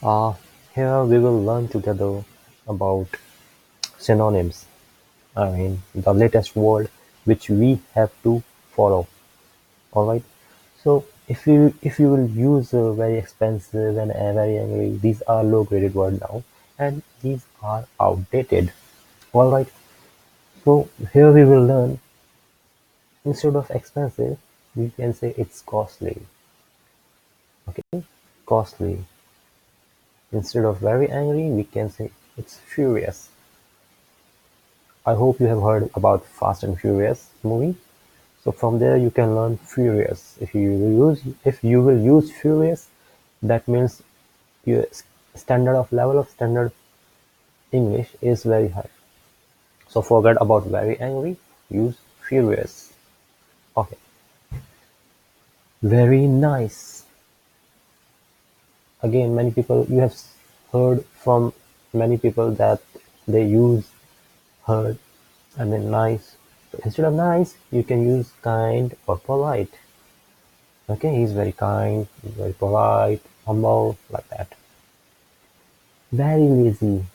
Uh, Here we will learn together about synonyms. I mean, the latest word which we have to follow. All right. So if you will use very expensive and very angry, these are low graded words now, and these are outdated. All right. So here we will learn instead of expensive, we can say it's costly. Okay, costly. Instead of very angry, we can say it's furious. I hope you have heard about Fast and Furious movie. So from there you can learn furious. If you will use furious, that means your standard of level of standard English is very high. So forget about very angry, use furious. Okay. Very nice. Again, many people you have heard from many people that they use heard and then nice. So instead of nice, you can use kind or polite. Okay, he's very kind, he's very polite, humble, like that. Very lazy.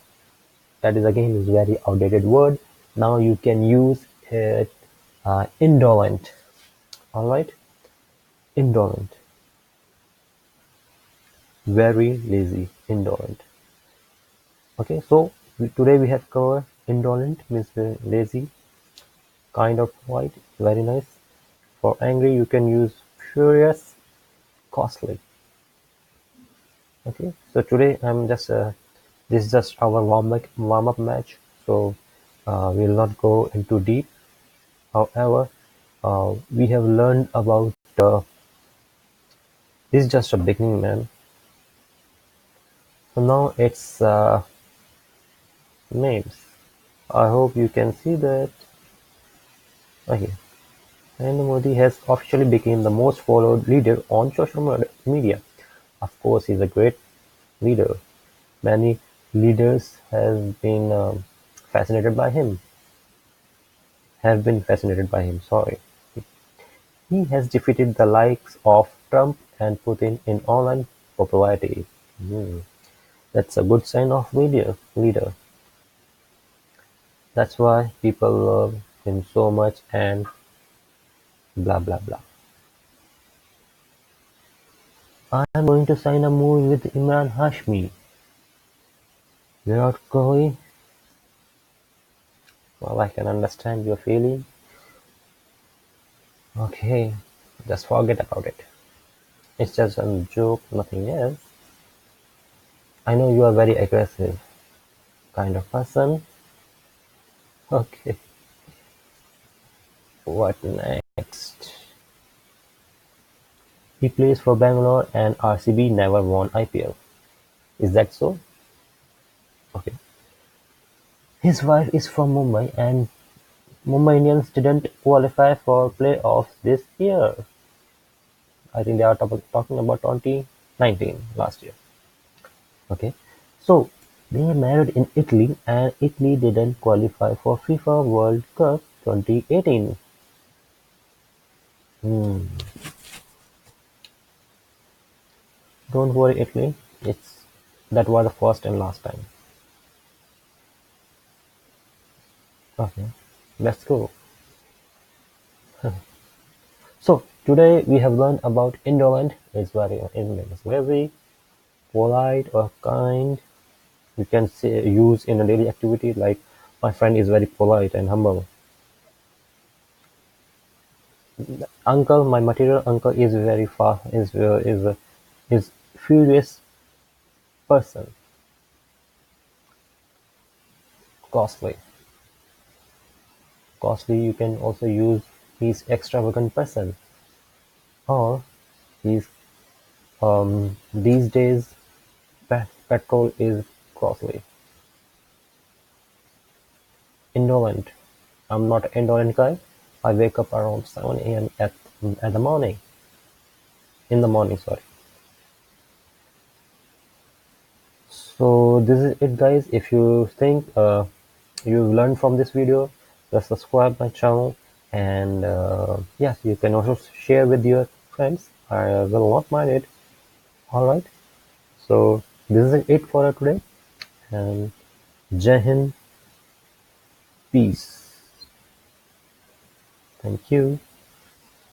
That is again is very outdated word. Now you can use it. Indolent. All right, indolent. Very lazy, indolent. Okay, so today we have covered indolent means very lazy, kind of polite, very nice. For angry, you can use furious, costly. Okay, so today I'm just this is just our warm up match. So we'll not go into deep. However, we have learned about this is just a beginning, man. So now it's names. I hope you can see that. Okay, Narendra Modi has officially become the most followed leader on social media. Of course, he's a great leader. Many leaders fascinated by him. Have been fascinated by him. Sorry. He has defeated the likes of Trump and Putin in online popularity. Hmm, that's a good sign of leader. That's why people love him so much and blah blah blah. I'm going to sign a movie with Imran Hashmi. Virat Kohli. Well, I can understand your feeling. Okay, just forget about it. It's just a joke, nothing else. I know you are very aggressive kind of person. Okay, what next? He plays for Bangalore and RCB never won IPL. Is that so? Okay. His wife is from Mumbai and Mumbai Indians didn't qualify for playoffs this year. I think they are talking about 2019 last year. Okay. So they married in Italy and Italy didn't qualify for FIFA World Cup 2018. Hmm. Don't worry, Italy. It's that was the first and last time. Okay. Let's go. So today we have learned about indolent is very is lazy, polite or kind. You can say use in a daily activity like my friend is very polite and humble. Uncle, my material uncle is very fast is furious person. Costly. Costly you can also use he's extravagant person or he's these days petrol is costly. Indolent. I'm not an indolent guy. I wake up around 7 a.m. at the morning. In the morning, sorry. So this is it, guys. If you think you learned from this video, just subscribe my channel, and yes, you can also share with your friends. I will not mind it. All right. So This is it for today, and Jai Hind, peace. Thank you.